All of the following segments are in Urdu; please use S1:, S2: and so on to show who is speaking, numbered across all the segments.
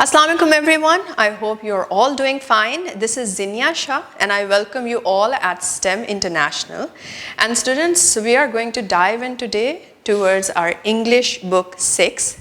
S1: Assalamu alaikum everyone. I hope you're all doing fine. This is Zinia Shah and I welcome you all at STEM International. And students, we are going to dive in today towards our English book 6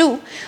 S1: 2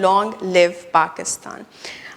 S1: Long Live Pakistan.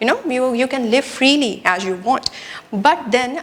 S1: you can live freely as you want. But then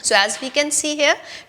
S1: So as we can see here,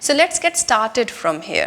S1: So let's get started from here.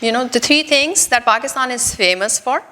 S1: the three things that Pakistan is famous for.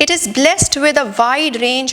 S1: It is blessed with a wide range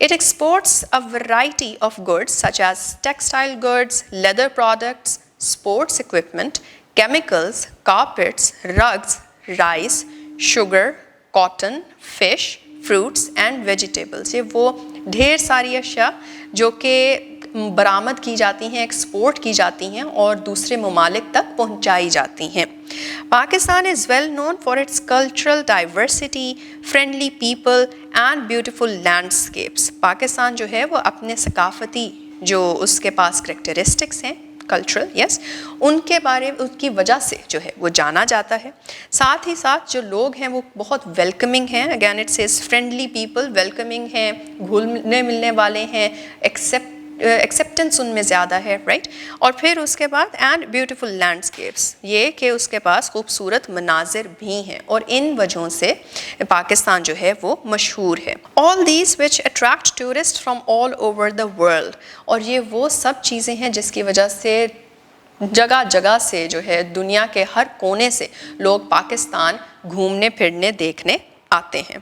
S1: It exports a variety of goods such as textile goods, leather products, sports equipment, chemicals, carpets, rugs, rice, sugar, cotton, fish, fruits and vegetables. یہ وہ ڈھیر ساری اشیاء جو کہ برآمد کی جاتی ہیں, ایکسپورٹ کی جاتی ہیں اور دوسرے ممالک تک پہنچائی جاتی ہیں. Pakistan is well known for its cultural diversity, friendly people and beautiful landscapes. Pakistan جو ہے وہ اپنے ثقافتی جو اس کے پاس کریکٹرسٹکس ہیں, کلچرل یس, ان کے بارے ان کی وجہ سے جو ہے وہ جانا جاتا ہے. ساتھ ہی ساتھ جو لوگ ہیں وہ بہت ویلکمنگ ہیں. Again it says friendly people, welcoming ہیں, گھلنے ملنے والے ہیں, ایکسیپٹنس ان میں زیادہ ہے, رائٹ. اور پھر اس کے بعد اینڈ بیوٹیفل لینڈسکیپس, یہ کہ اس کے پاس خوبصورت مناظر بھی ہیں اور ان وجہوں سے پاکستان جو ہے وہ مشہور ہے. All these which attract tourist from all over the world, اور یہ وہ سب چیزیں ہیں جس کی وجہ سے جگہ جگہ سے جو ہے دنیا کے ہر کونے سے لوگ پاکستان گھومنے پھرنے دیکھنے آتے ہیں.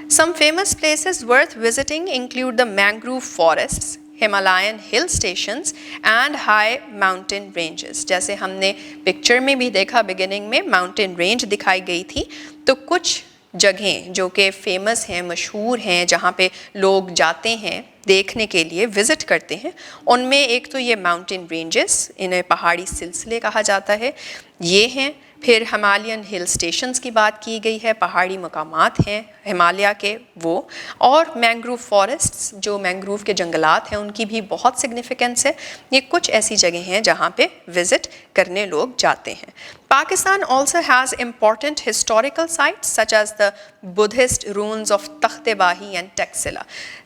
S1: Some famous places worth visiting include the mangrove forests, Himalayan hill stations and high mountain ranges. جیسے ہم نے پکچر میں بھی دیکھا بگننگ میں ماؤنٹین رینج دکھائی گئی تھی, تو کچھ جگہیں جو کہ فیمس ہیں, مشہور ہیں, جہاں پہ لوگ جاتے ہیں دیکھنے کے لیے, وزٹ کرتے ہیں, ان میں ایک تو یہ ماؤنٹین رینجز, انہیں پہاڑی سلسلے کہا جاتا ہے, یہ ہیں. پھر ہمالیین ہل اسٹیشنز کی بات کی گئی ہے, پہاڑی مقامات ہیں ہمالیہ کے وہ, اور مینگروو فارسٹس جو مینگروو کے جنگلات ہیں ان کی بھی بہت سگنیفیکنس ہے. یہ کچھ ایسی جگہیں ہیں جہاں پہ وزٹ کرنے لوگ جاتے ہیں. Pakistan also has important historical sites such as the Buddhist ruins of Takht Bahi and Taxila.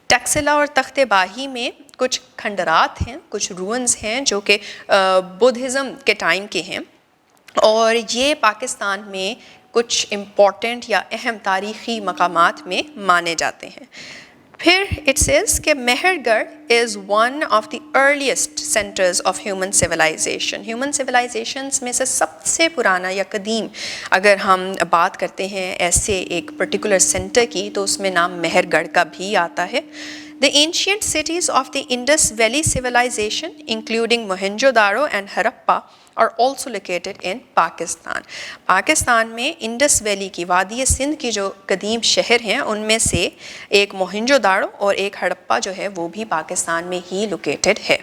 S1: Taxila اور تخت باہی میں کچھ کھنڈرات ہیں, کچھ روئنز ہیں جو کہ بدھزم کے ٹائم کے ہیں, اور یہ پاکستان میں کچھ امپورٹنٹ یا اہم تاریخی مقامات میں مانے جاتے ہیں. پھر اٹ سیز کہ Mehrgarh is one of the earliest centres of human civilisation. Human civilisations میں سے سب سے پرانا یا قدیم اگر ہم بات کرتے ہیں ایسے ایک پرٹیکولر سینٹر کی, تو اس میں نام مہر گڑھ کا بھی آتا ہے. The ancient cities of the Indus Valley civilization, including Mohenjo-daro and Harappa, are also located in Pakistan. Pakistan میں انڈس ویلی کی, وادی سندھ کی جو قدیم شہر ہیں ان میں سے ایک موہنجو داڑو اور ایک ہڑپا جو ہے وہ بھی پاکستان میں ہی لوکیٹڈ ہے.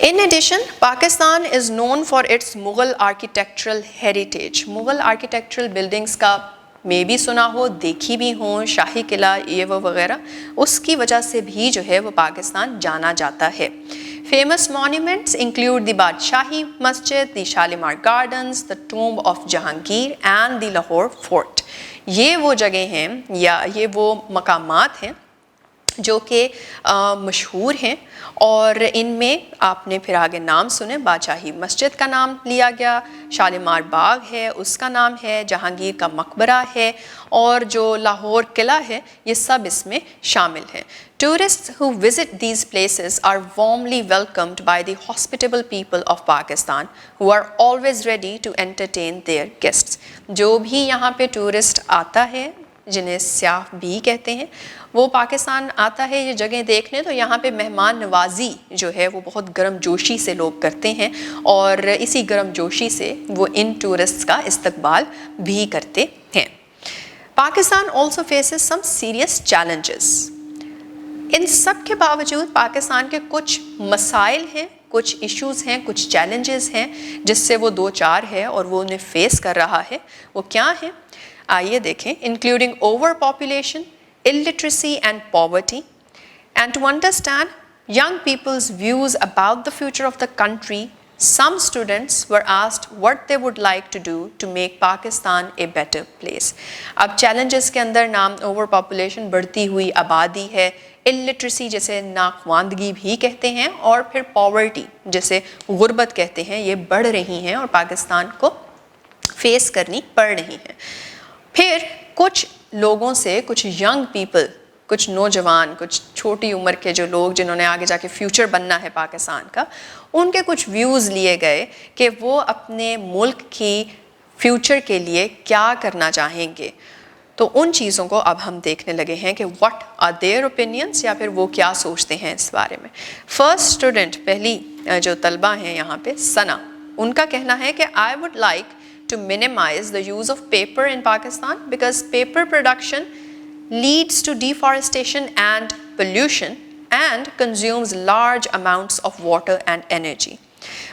S1: In addition, Pakistan is known for its Mughal architectural heritage. Mughal architectural buildings کا میں بھی سنا ہو, دیکھی بھی ہوں, شاہی قلعہ یہ وہ وغیرہ, اس کی وجہ سے بھی جو ہے وہ پاکستان جانا جاتا ہے. Famous مونیومنٹس include the Badshahi Masjid, the Shalimar gardens, the tomb of Jahangir and the Lahore fort. یہ وہ جگہیں ہیں یا یہ وہ مقامات ہیں جو کہ مشہور ہیں, اور ان میں آپ نے پھر آگے نام سنے, بادشاہی مسجد کا نام لیا گیا, شالیمار باغ ہے اس کا نام ہے, جہانگیر کا مقبرہ ہے, اور جو لاہور قلعہ ہے, یہ سب اس میں شامل ہیں. Tourists who visit these places are warmly welcomed by the hospitable people of Pakistan, who are always ready to entertain their guests. جو بھی یہاں پہ ٹورسٹ آتا ہے, جنہیں سیاح بھی کہتے ہیں, وہ پاکستان آتا ہے یہ جگہیں دیکھنے, تو یہاں پہ مہمان نوازی جو ہے وہ بہت گرم جوشی سے لوگ کرتے ہیں, اور اسی گرم جوشی سے وہ ان ٹورسٹ کا استقبال بھی کرتے ہیں. Pakistan also faces some serious challenges. ان سب کے باوجود پاکستان کے کچھ مسائل ہیں, کچھ ایشوز ہیں, کچھ چیلنجز ہیں جس سے وہ دو چار ہے اور وہ انہیں فیس کر رہا ہے. وہ کیا ہیں آئیے دیکھیں. Including over population, illiteracy and poverty. And to understand young people's views about the future of the country, some students were asked what they would like to do to make Pakistan a better place. اب challenges کے اندر نام اوور پاپولیشن, بڑھتی ہوئی آبادی ہے, illiteracy جسے ناخواندگی بھی کہتے ہیں, اور پھر poverty جسے غربت کہتے ہیں, یہ بڑھ رہی ہیں اور پاکستان کو فیس کرنی پڑ رہی ہیں. پھر کچھ لوگوں سے, کچھ ینگ پیپل, کچھ نوجوان, کچھ چھوٹی عمر کے جو لوگ جنہوں نے آگے جا کے فیوچر بننا ہے پاکستان کا, ان کے کچھ ویوز لیے گئے کہ وہ اپنے ملک کی فیوچر کے لیے کیا کرنا چاہیں گے. تو ان چیزوں کو اب ہم دیکھنے لگے ہیں کہ what are their opinions, یا پھر وہ کیا سوچتے ہیں اس بارے میں. فرسٹ اسٹوڈنٹ, پہلی جو طلبہ ہیں یہاں پہ, ثنا, ان کا کہنا ہے کہ I would like to minimize the use of paper in Pakistan because paper production leads to deforestation and pollution and consumes large amounts of water and energy.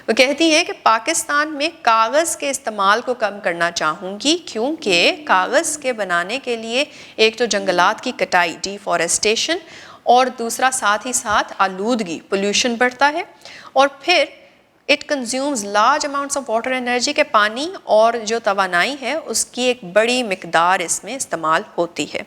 S1: وہ کہتی ہیں کہ پاکستان میں کاغذ کے استعمال کو کم کرنا چاہوں گی کیونکہ کاغذ کے بنانے کے لیے ایک تو جنگلات کی کٹائی ڈیفارسٹیشن اور دوسرا ساتھ ہی ساتھ آلودگی پولیوشن بڑھتا ہے اور پھر it consumes large amounts of water energy کے پانی اور جو توانائی ہے اس کی ایک بڑی مقدار اس میں استعمال ہوتی ہے.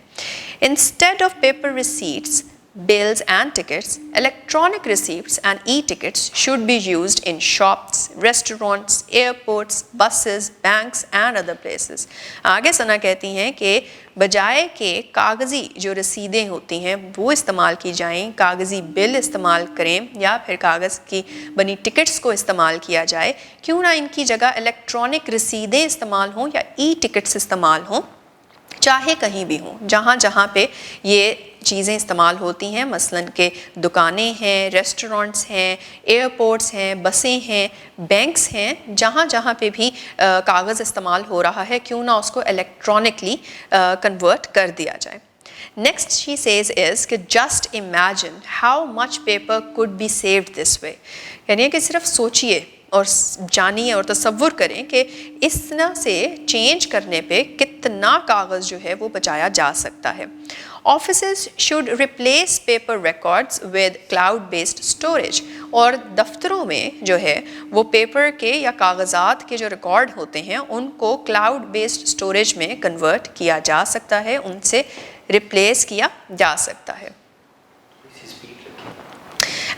S1: Instead of paper receipts bills and tickets, electronic receipts and e-tickets should be used in shops, restaurants, airports, buses, banks and other places. آگے ثنا کہتی ہیں کہ بجائے کہ کاغذی جو رسیدیں ہوتی ہیں وہ استعمال کی جائیں, کاغذی بل استعمال کریں یا پھر کاغذ کی بنی ٹکٹس کو استعمال کیا جائے, کیوں نہ ان کی جگہ الیکٹرانک رسیدیں استعمال ہوں یا ای ٹکٹس استعمال ہوں, چاہے کہیں بھی ہوں جہاں جہاں پہ یہ چیزیں استعمال ہوتی ہیں, مثلاً کہ دکانیں ہیں, ریسٹورنٹس ہیں, ایئرپورٹس ہیں, بسیں ہیں, بینکس ہیں, جہاں جہاں پہ بھی کاغذ استعمال ہو رہا ہے کیوں نہ اس کو الیکٹرانکلی کنورٹ کر دیا جائے. Next she says is کہ just imagine how much paper could be saved this way. یعنی کہ صرف سوچئے اور جانیے اور تصور کریں کہ اس طرح سے چینج کرنے پہ کتنا کاغذ جو ہے وہ بچایا جا سکتا ہے. Offices should replace paper records with cloud-based storage. اور دفتروں میں جو ہے وہ پیپر کے یا کاغذات کے جو ریکارڈ ہوتے ہیں ان کو کلاؤڈ بیسڈ اسٹوریج میں کنورٹ کیا جا سکتا ہے, ان سے ریپلیس کیا جا سکتا ہے.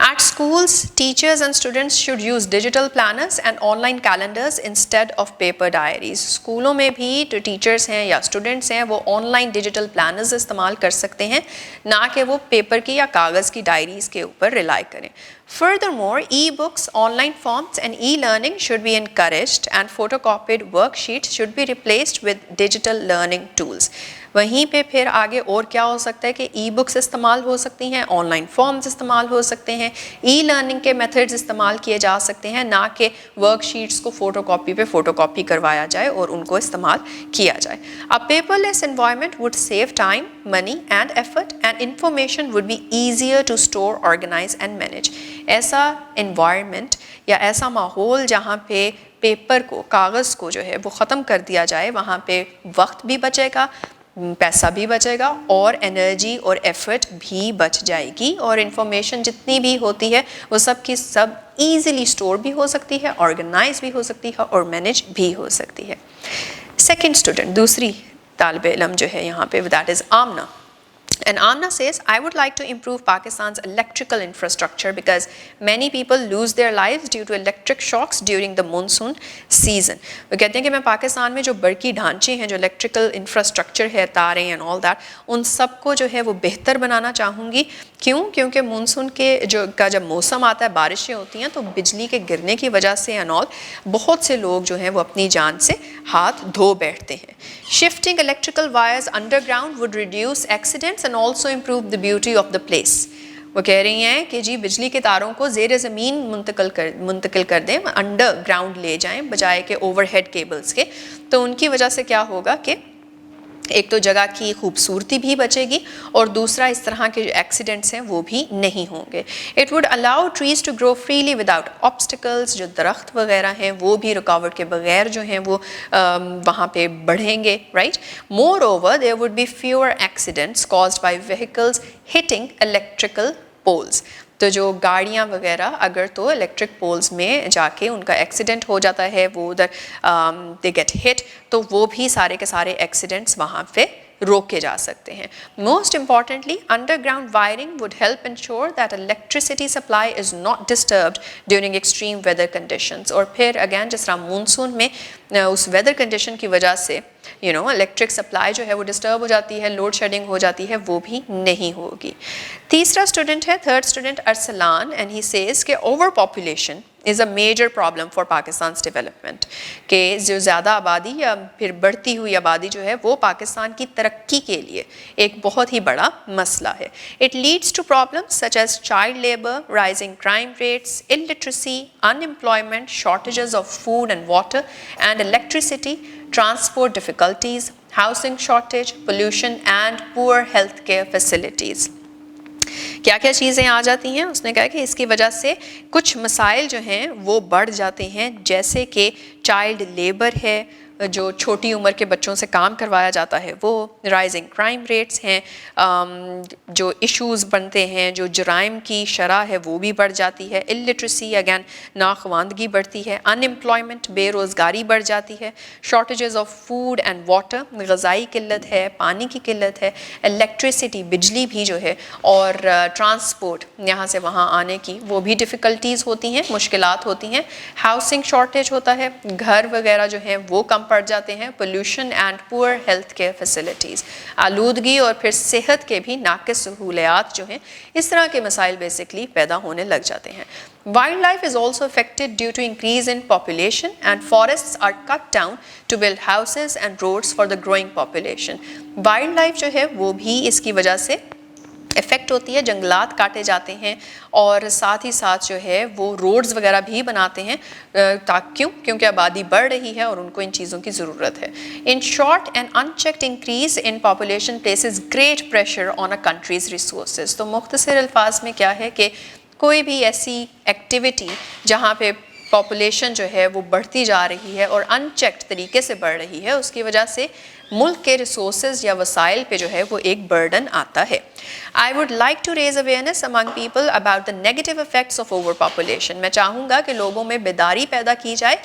S1: At schools, teachers and students should use digital planners and online calendars instead of paper diaries. اسکولوں میں بھی جو ٹیچرس ہیں یا اسٹوڈنٹس ہیں وہ آن لائن ڈیجیٹل پلانرز استعمال کر سکتے ہیں, نہ کہ وہ پیپر کی یا کاغذ کی ڈائریز کے اوپر ریلائی کریں. Furthermore, e-books, online forms and e-learning should be encouraged and photocopied worksheets should be replaced with digital learning tools. وہیں پہ پھر آگے اور کیا ہو سکتا ہے کہ ای بکس استعمال ہو سکتی ہیں, آن لائن فارمز استعمال ہو سکتے ہیں, ای لرننگ کے میتھڈز استعمال کیے جا سکتے ہیں, نہ کہ ورک شیٹس کو فوٹو کاپی پہ فوٹو کاپی کروایا جائے اور ان کو استعمال کیا جائے. A paperless environment would save time, money and effort and information would be easier to store, organize and manage. ایسا انوائرمنٹ یا ایسا ماحول جہاں پہ پیپر کو, کاغذ کو جو ہے وہ ختم کر دیا جائے, وہاں پہ وقت بھی بچے گا, پیسہ بھی بچے گا اور انرجی اور ایفرٹ بھی بچ جائے گی, اور انفارمیشن جتنی بھی ہوتی ہے وہ سب کی سب ایزیلی اسٹور بھی ہو سکتی ہے, آرگنائز بھی ہو سکتی ہے اور مینیج بھی ہو سکتی ہے. سیکنڈ اسٹوڈنٹ, دوسری طالب علم جو ہے یہاں پہ, that is Amna. And Amna says, I would like to improve Pakistan's electrical infrastructure because many people lose their lives due to electric shocks during the monsoon season. وہ کہتے ہیں کہ میں پاکستان میں جو برقی ڈھانچے ہیں, جو electrical infrastructure ہے, تاریں and all that, ان سب کو جو ہے وہ بہتر بنانا چاہوں گی. کیوں؟ کیونکہ مونسون کے جب موسم آتا ہے, بارشیں ہوتی ہیں, تو بجلی کے گرنے کی وجہ سے and all بہت سے لوگ جو ہیں وہ اپنی جان سے ہاتھ دھو بیٹھتے ہیں. Shifting electrical wires underground would reduce accidents and also improve the beauty of the place. وہ کہہ رہی ہیں کہ جی بجلی کے تاروں کو زیر زمین منتقل کر دیں, انڈر گراؤنڈ لے جائیں بجائے کہ اوور ہیڈ کیبلز کے, تو ان کی وجہ سے کیا ہوگا کہ ایک تو جگہ کی خوبصورتی بھی بچے گی اور دوسرا اس طرح کے جو ایکسیڈنٹس ہیں وہ بھی نہیں ہوں گے. It would allow trees to grow freely without obstacles. جو درخت وغیرہ ہیں وہ بھی رکاوٹ کے بغیر جو ہیں وہ وہاں پہ بڑھیں گے, right. Moreover there would be fewer accidents caused by vehicles hitting electrical poles. تو جو گاڑیاں وغیرہ اگر تو الیکٹرک پولز میں جا کے ان کا ایکسیڈنٹ ہو جاتا ہے, وہ ادھر دے گیٹ ہٹ, تو وہ بھی سارے کے سارے ایکسیڈنٹس وہاں پہ روکے جا سکتے ہیں. Most importantly, under ground wiring would help ensure that electricity supply is not disturbed during extreme weather conditions. اور پھر اگین جس طرح مونسون میں اس ویدر کنڈیشن کی وجہ سے الیکٹرک سپلائی جو ہے وہ ڈسٹرب ہو جاتی ہے, لوڈ شیڈنگ ہو جاتی ہے, وہ بھی نہیں ہوگی. تیسرا اسٹوڈنٹ ہے, third student Arslan, and he says کہ overpopulation is a major problem for Pakistan's development. کہ جو زیادہ آبادی یا پھر بڑھتی ہوئی آبادی جو ہے وہ پاکستان کی ترقی کے لیے ایک بہت ہی بڑا مسئلہ ہے. It leads to problems such as child labor, rising crime rates, illiteracy, unemployment, shortages of food and water and electricity, transport difficulties, housing shortage, pollution and poor healthcare facilities. کیا کیا چیزیں آ جاتی ہیں؟ اس نے کہا کہ اس کی وجہ سے کچھ مسائل جو ہیں وہ بڑھ جاتے ہیں، جیسے کہ چائلڈ لیبر ہے، جو چھوٹی عمر کے بچوں سے کام کروایا جاتا ہے وہ، رائزنگ کرائم ریٹس ہیں، جو ایشوز بنتے ہیں، جو جرائم کی شرح ہے وہ بھی بڑھ جاتی ہے، الٹریسی اگین ناخواندگی بڑھتی ہے، ان امپلائمنٹ بے روزگاری بڑھ جاتی ہے، shortages of food and water غذائی قلت ہے، پانی کی قلت ہے، الیکٹریسٹی بجلی بھی جو ہے، اور ٹرانسپورٹ یہاں سے وہاں آنے کی وہ بھی ڈیفیکلٹیز ہوتی ہیں، مشکلات ہوتی ہیں، ہاؤسنگ شارٹیج ہوتا ہے، گھر وغیرہ جو ہیں وہ کم پڑ جاتے ہیں، پولوشن اینڈ پور ہیلتھ کیئر فیسلٹیز، آلودگی اور پھر صحت کے بھی ناقص سہولیات جو ہیں، اس طرح کے مسائل بیسکلی پیدا ہونے لگ جاتے ہیں. Wildlife is also affected due to increase in population and forests are cut down to build houses and roads for the growing population. Wildlife جو ہے وہ بھی اس کی وجہ سے افیکٹ ہوتی ہے، جنگلات کاٹے جاتے ہیں اور ساتھ ہی ساتھ جو ہے وہ روڈز وغیرہ بھی بناتے ہیں، کیونکہ آبادی بڑھ رہی ہے اور ان کو ان چیزوں کی ضرورت ہے. In short and unchecked increase in population places great pressure on a country's resources. تو مختصر الفاظ میں کیا ہے کہ کوئی بھی ایسی ایکٹیویٹی جہاں پہ پاپولیشن جو ہے وہ بڑھتی جا رہی ہے اور ان چیکڈ طریقے سے بڑھ رہی ہے، اس کی وجہ سے ملک کے ریسورسز یا وسائل پہ جو ہے وہ ایک برڈن آتا ہے. I would like to raise awareness among people about the negative effects of overpopulation. میں چاہوں گا کہ لوگوں میں بیداری پیدا کی جائے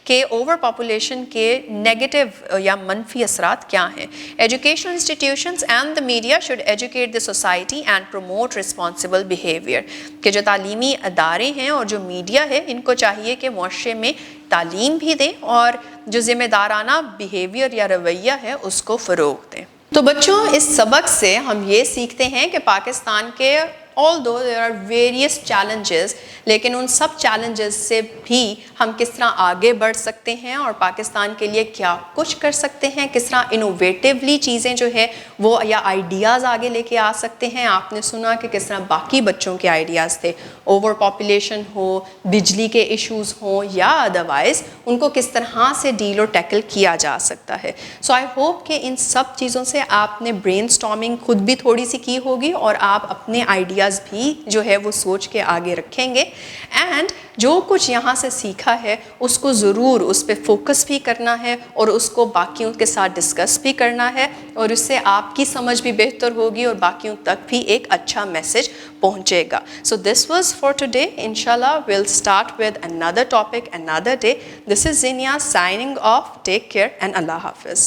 S1: کہ اوور پاپولیشن کے نیگیٹو یا منفی اثرات کیا ہیں. Educational institutions and the media should educate the society and promote responsible behavior. کہ جو تعلیمی ادارے ہیں اور جو میڈیا ہے ان کو چاہیے کہ معاشرے میں تعلیم بھی دیں اور جو ذمہ دارانہ بیہیویئر یا رویہ ہے اس کو فروغ دیں. تو بچوں اس سبق سے ہم یہ سیکھتے ہیں کہ پاکستان کے although there are various challenges لیکن ان سب چیلنجز سے بھی ہم کس طرح آگے بڑھ سکتے ہیں اور پاکستان کے لیے کیا کچھ کر سکتے ہیں، کس طرح انوویٹیولی چیزیں جو ہے وہ یا آئیڈیاز آگے لے کے آ سکتے ہیں. آپ نے سنا کہ کس طرح باقی بچوں کے آئیڈیاز تھے، اوور پاپولیشن ہو، بجلی کے ایشوز ہوں یا ادروائز ان کو کس طرح سے ڈیل اور ٹیکل کیا جا سکتا ہے. سو آئی ہوپ کہ ان سب چیزوں سے آپ نے برین اسٹارمنگ خود بھی تھوڑی سی کی ہوگی اور آپ اپنے آئیڈیاز بھی جو ہے وہ سوچ کے آگے رکھیں گے، اینڈ جو کچھ یہاں سے سیکھا ہے اس کو ضرور اس پہ فوکس بھی کرنا ہے اور اس کو باقیوں کے ساتھ ڈسکس بھی کرنا ہے، اور اس سے آپ کی سمجھ بھی بہتر ہوگی اور باقیوں تک بھی ایک اچھا میسج پہنچے گا. سو دس واز فار ٹوڈے. انشاءاللہ we'll start with another topic another day. This is Zinia signing off. Take care and Allah Hafiz.